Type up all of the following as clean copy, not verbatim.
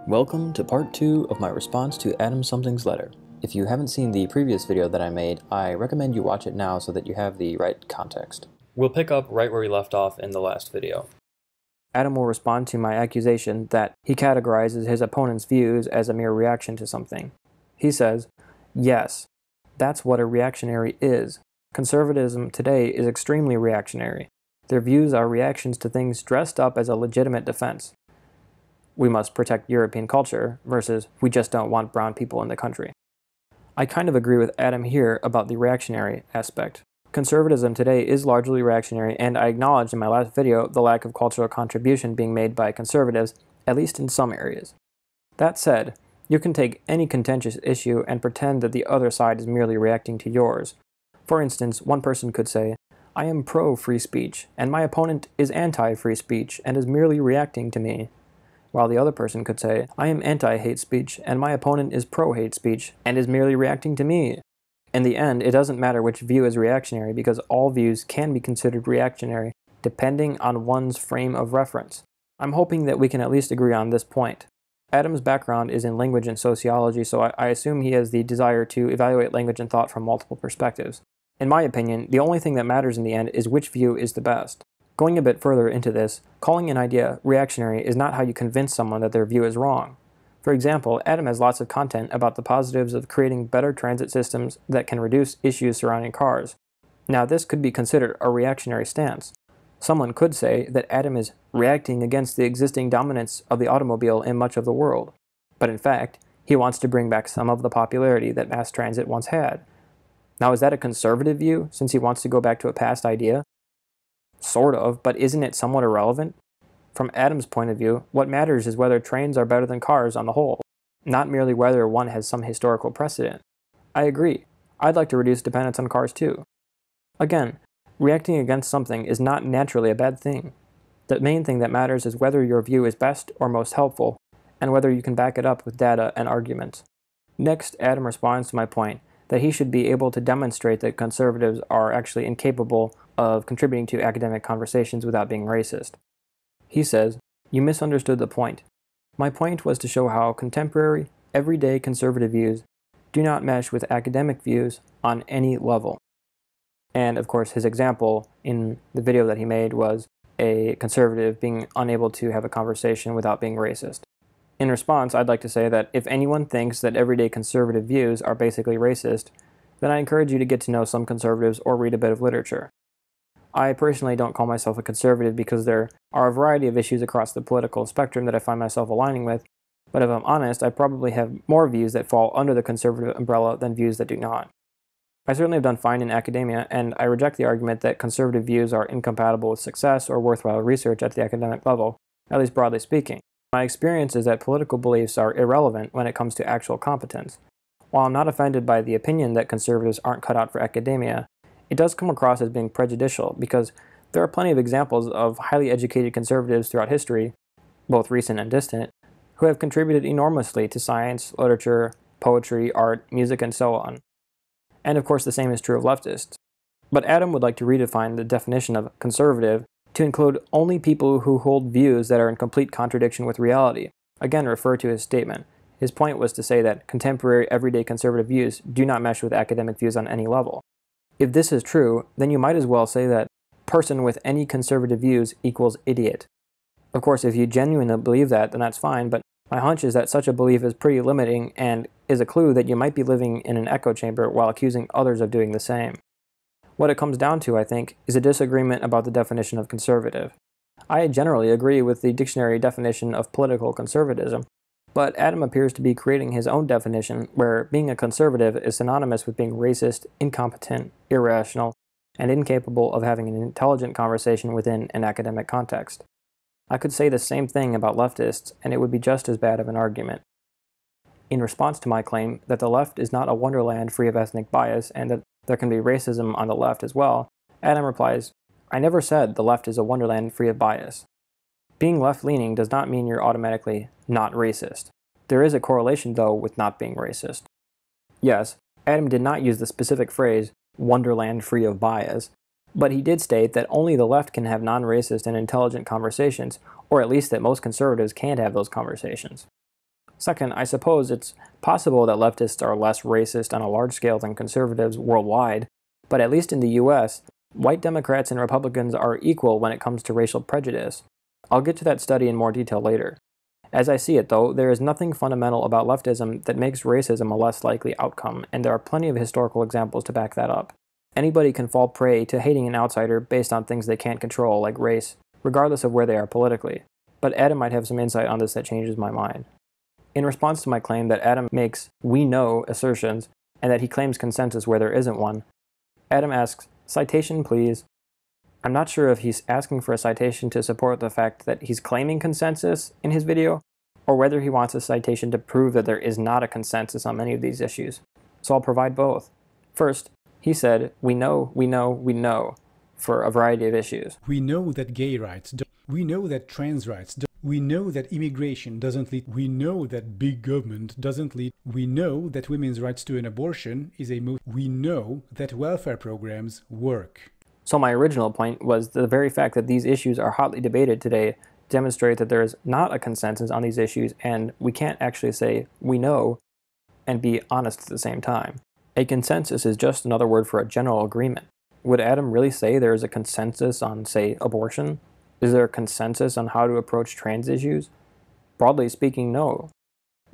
Welcome to part 2 of my response to Adam Something's letter. If you haven't seen the previous video that I made, I recommend you watch it now so that you have the right context. We'll pick up right where we left off in the last video. Adam will respond to my accusation that he categorizes his opponent's views as a mere reaction to something. He says, "Yes, that's what a reactionary is. Conservatism today is extremely reactionary. Their views are reactions to things dressed up as a legitimate defense. We must protect European culture versus we just don't want brown people in the country." I kind of agree with Adam here about the reactionary aspect. Conservatism today is largely reactionary, and I acknowledged in my last video the lack of cultural contribution being made by conservatives, at least in some areas. That said, you can take any contentious issue and pretend that the other side is merely reacting to yours. For instance, one person could say, "I am pro-free speech, and my opponent is anti-free speech and is merely reacting to me." While the other person could say, "I am anti-hate speech, and my opponent is pro-hate speech, and is merely reacting to me." In the end, it doesn't matter which view is reactionary because all views can be considered reactionary, depending on one's frame of reference. I'm hoping that we can at least agree on this point. Adam's background is in language and sociology, so I assume he has the desire to evaluate language and thought from multiple perspectives. In my opinion, the only thing that matters in the end is which view is the best. Going a bit further into this, calling an idea reactionary is not how you convince someone that their view is wrong. For example, Adam has lots of content about the positives of creating better transit systems that can reduce issues surrounding cars. Now, this could be considered a reactionary stance. Someone could say that Adam is reacting against the existing dominance of the automobile in much of the world. But in fact, he wants to bring back some of the popularity that mass transit once had. Now, is that a conservative view, since he wants to go back to a past idea? Sort of, but isn't it somewhat irrelevant? From Adam's point of view, what matters is whether trains are better than cars on the whole, not merely whether one has some historical precedent. I agree. I'd like to reduce dependence on cars too. Again, reacting against something is not naturally a bad thing. The main thing that matters is whether your view is best or most helpful, and whether you can back it up with data and arguments. Next, Adam responds to my point that he should be able to demonstrate that conservatives are actually incapable of contributing to academic conversations without being racist. He says, "You misunderstood the point. My point was to show how contemporary, everyday conservative views do not mesh with academic views on any level." And of course, his example in the video that he made was a conservative being unable to have a conversation without being racist. In response, I'd like to say that if anyone thinks that everyday conservative views are basically racist, then I encourage you to get to know some conservatives or read a bit of literature. I personally don't call myself a conservative because there are a variety of issues across the political spectrum that I find myself aligning with, but if I'm honest, I probably have more views that fall under the conservative umbrella than views that do not. I certainly have done fine in academia, and I reject the argument that conservative views are incompatible with success or worthwhile research at the academic level, at least broadly speaking. My experience is that political beliefs are irrelevant when it comes to actual competence. While I'm not offended by the opinion that conservatives aren't cut out for academia, it does come across as being prejudicial because there are plenty of examples of highly educated conservatives throughout history, both recent and distant, who have contributed enormously to science, literature, poetry, art, music, and so on. And of course the same is true of leftists. But Adam would like to redefine the definition of conservative to include only people who hold views that are in complete contradiction with reality. Again, refer to his statement. His point was to say that contemporary, everyday conservative views do not mesh with academic views on any level. If this is true, then you might as well say that person with any conservative views equals idiot. Of course, if you genuinely believe that, then that's fine, but my hunch is that such a belief is pretty limiting and is a clue that you might be living in an echo chamber while accusing others of doing the same. What it comes down to, I think, is a disagreement about the definition of conservative. I generally agree with the dictionary definition of political conservatism, but Adam appears to be creating his own definition where being a conservative is synonymous with being racist, incompetent, irrational, and incapable of having an intelligent conversation within an academic context. I could say the same thing about leftists, and it would be just as bad of an argument. In response to my claim that the left is not a wonderland free of ethnic bias and that there can be racism on the left as well, Adam replies, "I never said the left is a wonderland free of bias. Being left-leaning does not mean you're automatically not racist. There is a correlation, though, with not being racist." Yes, Adam did not use the specific phrase, "wonderland free of bias," but he did state that only the left can have non-racist and intelligent conversations, or at least that most conservatives can't have those conversations. Second, I suppose it's possible that leftists are less racist on a large scale than conservatives worldwide, but at least in the US, white Democrats and Republicans are equal when it comes to racial prejudice. I'll get to that study in more detail later. As I see it, though, there is nothing fundamental about leftism that makes racism a less likely outcome, and there are plenty of historical examples to back that up. Anybody can fall prey to hating an outsider based on things they can't control, like race, regardless of where they are politically. But Adam might have some insight on this that changes my mind. In response to my claim that Adam makes "we know" assertions, and that he claims consensus where there isn't one, Adam asks, "Citation, please." I'm not sure if he's asking for a citation to support the fact that he's claiming consensus in his video, or whether he wants a citation to prove that there is not a consensus on many of these issues. So I'll provide both. First, he said, we know, for a variety of issues. We know that gay rights don't. We know that trans rights don't. We know that immigration doesn't lead. We know that big government doesn't lead. We know that women's rights to an abortion is a move. We know that welfare programs work. So my original point was the very fact that these issues are hotly debated today demonstrate that there is not a consensus on these issues, and we can't actually say we know and be honest at the same time. A consensus is just another word for a general agreement. Would Adam really say there is a consensus on, say, abortion? Is there a consensus on how to approach trans issues? Broadly speaking, no.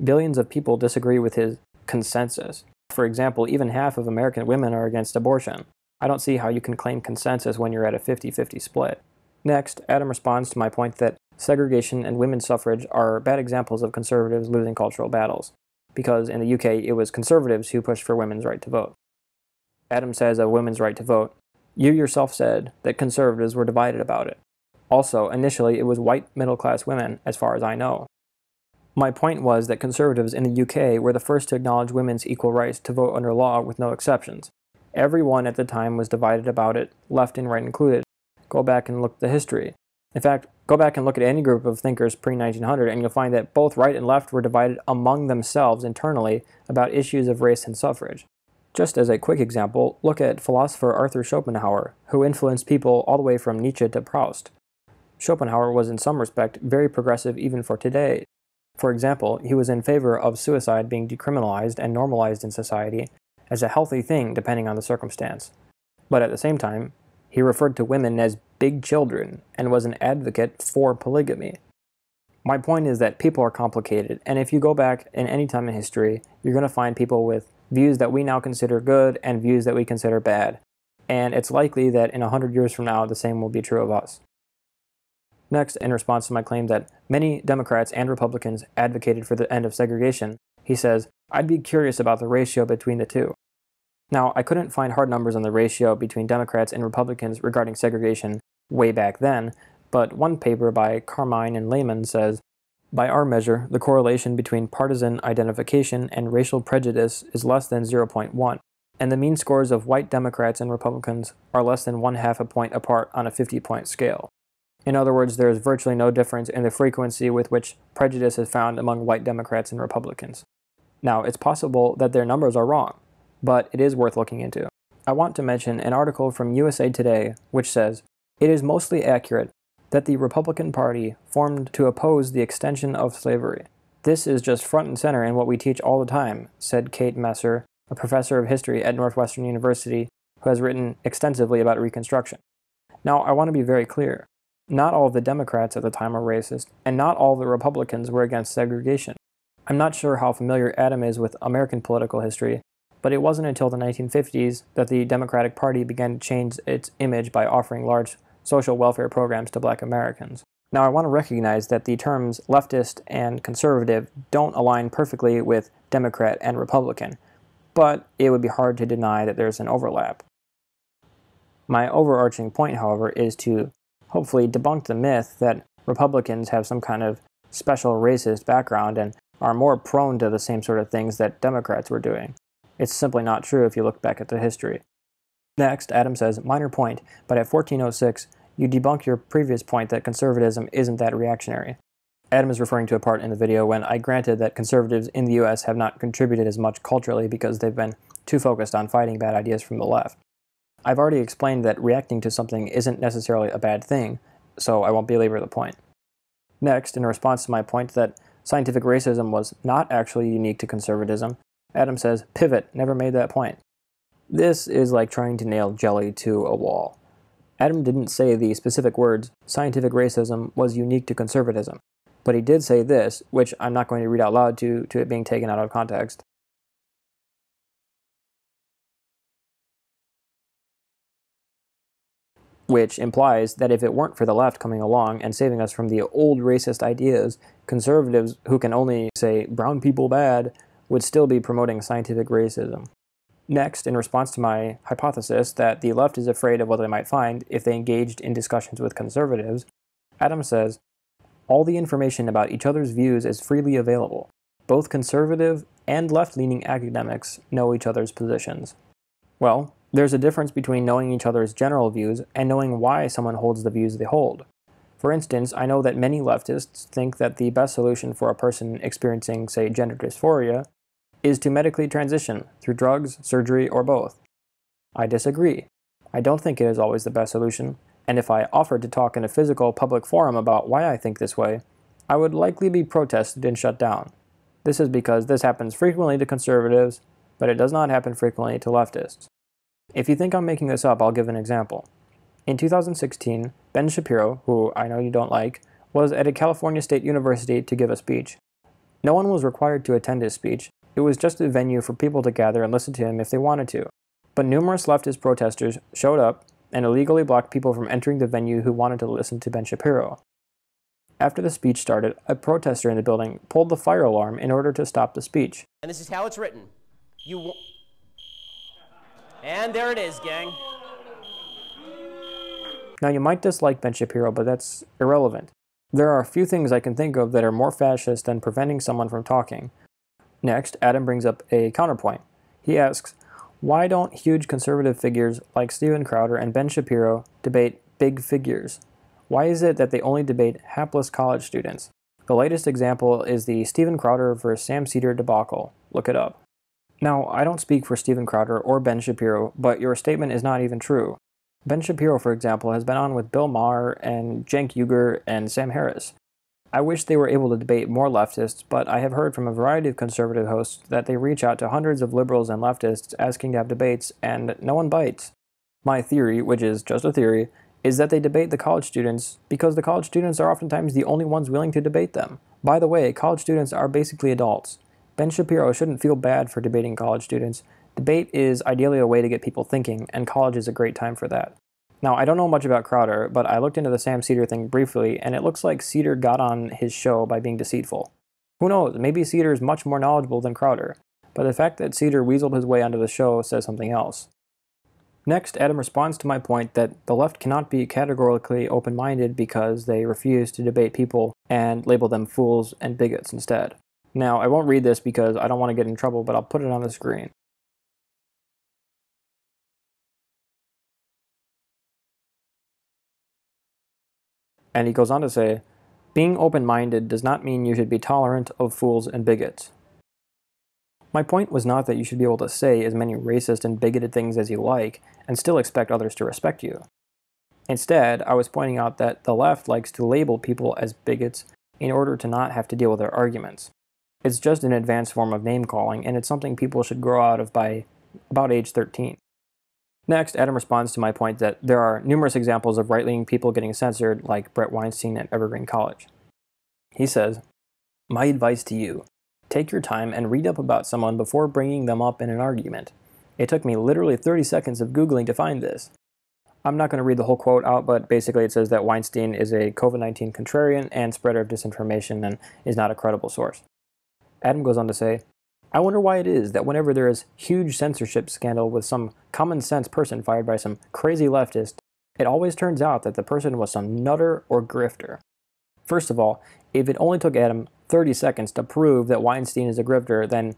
Billions of people disagree with his consensus. For example, even half of American women are against abortion. I don't see how you can claim consensus when you're at a 50-50 split. Next, Adam responds to my point that segregation and women's suffrage are bad examples of conservatives losing cultural battles, because in the UK it was conservatives who pushed for women's right to vote. Adam says of women's right to vote, "You yourself said that conservatives were divided about it. Also, initially it was white middle-class women, as far as I know." My point was that conservatives in the UK were the first to acknowledge women's equal rights to vote under law with no exceptions. Everyone at the time was divided about it, left and right included. Go back and look at the history. In fact, go back and look at any group of thinkers pre-1900 and you'll find that both right and left were divided among themselves internally about issues of race and suffrage. Just as a quick example, look at philosopher Arthur Schopenhauer, who influenced people all the way from Nietzsche to Proust. Schopenhauer was in some respect very progressive even for today. For example, he was in favor of suicide being decriminalized and normalized in society as a healthy thing depending on the circumstance. But at the same time, he referred to women as big children and was an advocate for polygamy. My point is that people are complicated, and if you go back in any time in history, you're going to find people with views that we now consider good and views that we consider bad. And it's likely that in 100 years from now, the same will be true of us. Next, in response to my claim that many Democrats and Republicans advocated for the end of segregation, he says, "I'd be curious about the ratio between the two." Now, I couldn't find hard numbers on the ratio between Democrats and Republicans regarding segregation way back then, but one paper by Carmine and Lehman says, "By our measure, the correlation between partisan identification and racial prejudice is less than 0.1, and the mean scores of white Democrats and Republicans are less than 1/2 a point apart on a 50-point scale. In other words, there is virtually no difference in the frequency with which prejudice is found among white Democrats and Republicans." Now, it's possible that their numbers are wrong, but it is worth looking into. I want to mention an article from USA Today which says, "It is mostly accurate that the Republican Party formed to oppose the extension of slavery. This is just front and center in what we teach all the time," said Kate Messer, a professor of history at Northwestern University who has written extensively about Reconstruction. Now, I want to be very clear. Not all of the Democrats at the time were racist, and not all of the Republicans were against segregation. I'm not sure how familiar Adam is with American political history, but it wasn't until the 1950s that the Democratic Party began to change its image by offering large social welfare programs to Black Americans. Now, I want to recognize that the terms leftist and conservative don't align perfectly with Democrat and Republican, but it would be hard to deny that there's an overlap. My overarching point, however, is to hopefully debunk the myth that Republicans have some kind of special racist background and are more prone to the same sort of things that Democrats were doing. It's simply not true if you look back at the history. Next, Adam says, "Minor point, but at 1406, you debunk your previous point that conservatism isn't that reactionary." Adam is referring to a part in the video when I granted that conservatives in the US have not contributed as much culturally because they've been too focused on fighting bad ideas from the left. I've already explained that reacting to something isn't necessarily a bad thing, so I won't belabor the point. Next, in response to my point that scientific racism was not actually unique to conservatism, Adam says, pivot, never made that point. This is like trying to nail jelly to a wall. Adam didn't say the specific words, scientific racism was unique to conservatism, but he did say this, which I'm not going to read out loud to it being taken out of context. Which implies that if it weren't for the left coming along and saving us from the old racist ideas, conservatives who can only say brown people bad would still be promoting scientific racism. Next, in response to my hypothesis that the left is afraid of what they might find if they engaged in discussions with conservatives, Adam says, all the information about each other's views is freely available. Both conservative and left-leaning academics know each other's positions. Well, there's a difference between knowing each other's general views and knowing why someone holds the views they hold. For instance, I know that many leftists think that the best solution for a person experiencing, say, gender dysphoria is to medically transition through drugs, surgery, or both. I disagree. I don't think it is always the best solution, and if I offered to talk in a physical public forum about why I think this way, I would likely be protested and shut down. This is because this happens frequently to conservatives, but it does not happen frequently to leftists. If you think I'm making this up, I'll give an example. In 2016, Ben Shapiro, who I know you don't like, was at a California State University to give a speech. No one was required to attend his speech. It was just a venue for people to gather and listen to him if they wanted to. But numerous leftist protesters showed up and illegally blocked people from entering the venue who wanted to listen to Ben Shapiro. After the speech started, a protester in the building pulled the fire alarm in order to stop the speech. And this is how it's written. And there it is, gang. Now you might dislike Ben Shapiro, but that's irrelevant. There are a few things I can think of that are more fascist than preventing someone from talking. Next, Adam brings up a counterpoint. He asks, why don't huge conservative figures like Steven Crowder and Ben Shapiro debate big figures? Why is it that they only debate hapless college students? The latest example is the Steven Crowder vs. Sam Seder debacle. Look it up. Now, I don't speak for Steven Crowder or Ben Shapiro, but your statement is not even true. Ben Shapiro, for example, has been on with Bill Maher and Cenk Uygur and Sam Harris. I wish they were able to debate more leftists, but I have heard from a variety of conservative hosts that they reach out to hundreds of liberals and leftists asking to have debates, and no one bites. My theory, which is just a theory, is that they debate the college students because the college students are oftentimes the only ones willing to debate them. By the way, college students are basically adults. Ben Shapiro shouldn't feel bad for debating college students. Debate is ideally a way to get people thinking, and college is a great time for that. Now, I don't know much about Crowder, but I looked into the Sam Seder thing briefly, and it looks like Seder got on his show by being deceitful. Who knows, maybe Seder is much more knowledgeable than Crowder, but the fact that Seder weaseled his way onto the show says something else. Next, Adam responds to my point that the left cannot be categorically open-minded because they refuse to debate people and label them fools and bigots instead. Now, I won't read this because I don't want to get in trouble, but I'll put it on the screen. And he goes on to say, being open-minded does not mean you should be tolerant of fools and bigots. My point was not that you should be able to say as many racist and bigoted things as you like and still expect others to respect you. Instead, I was pointing out that the left likes to label people as bigots in order to not have to deal with their arguments. It's just an advanced form of name-calling, and it's something people should grow out of by about age 13. Next, Adam responds to my point that there are numerous examples of right-leaning people getting censored, like Brett Weinstein at Evergreen College. He says, my advice to you, take your time and read up about someone before bringing them up in an argument. It took me literally 30 seconds of Googling to find this. I'm not going to read the whole quote out, but basically it says that Weinstein is a COVID-19 contrarian and spreader of disinformation and is not a credible source. Adam goes on to say, I wonder why it is that whenever there is huge censorship scandal with some common sense person fired by some crazy leftist, it always turns out that the person was some nutter or grifter. First of all, if it only took Adam 30 seconds to prove that Weinstein is a grifter, then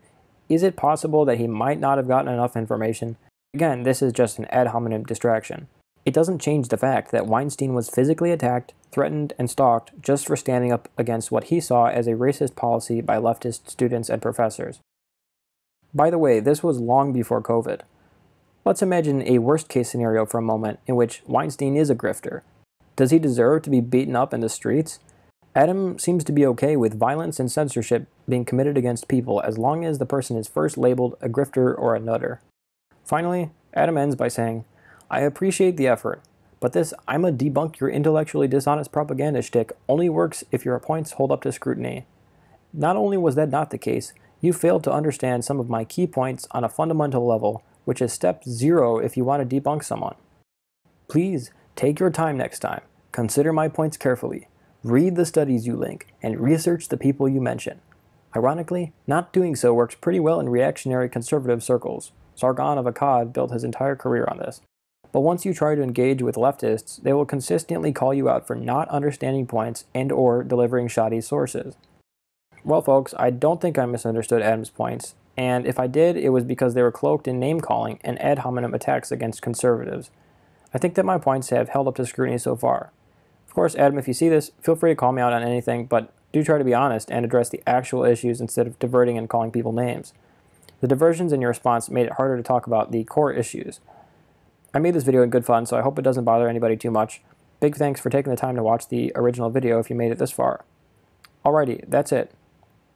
is it possible that he might not have gotten enough information? Again, this is just an ad hominem distraction. It doesn't change the fact that Weinstein was physically attacked, threatened, and stalked just for standing up against what he saw as a racist policy by leftist students and professors. By the way, this was long before COVID. Let's imagine a worst-case scenario for a moment in which Weinstein is a grifter. Does he deserve to be beaten up in the streets? Adam seems to be okay with violence and censorship being committed against people as long as the person is first labeled a grifter or a nutter. Finally, Adam ends by saying, "I appreciate the effort, but this I'ma debunk your intellectually dishonest propaganda shtick only works if your points hold up to scrutiny. Not only was that not the case, you failed to understand some of my key points on a fundamental level, which is step 0 if you want to debunk someone. Please, take your time next time, consider my points carefully, read the studies you link, and research the people you mention." Ironically, not doing so works pretty well in reactionary conservative circles. Sargon of Akkad built his entire career on this. But once you try to engage with leftists, they will consistently call you out for not understanding points and/or delivering shoddy sources. Well, folks, I don't think I misunderstood Adam's points, and if I did, it was because they were cloaked in name-calling and ad hominem attacks against conservatives. I think that my points have held up to scrutiny so far. Of course, Adam, if you see this, feel free to call me out on anything, but do try to be honest and address the actual issues instead of diverting and calling people names. The diversions in your response made it harder to talk about the core issues. I made this video in good fun, so I hope it doesn't bother anybody too much. Big thanks for taking the time to watch the original video if you made it this far. Alrighty, that's it.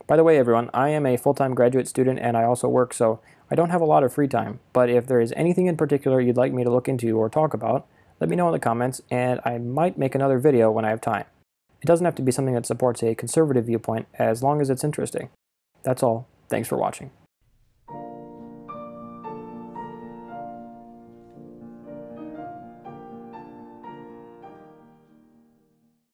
By the way, everyone, I am a full-time graduate student and I also work, so I don't have a lot of free time, but if there is anything in particular you'd like me to look into or talk about, let me know in the comments and I might make another video when I have time. It doesn't have to be something that supports a conservative viewpoint as long as it's interesting. That's all. Thanks for watching.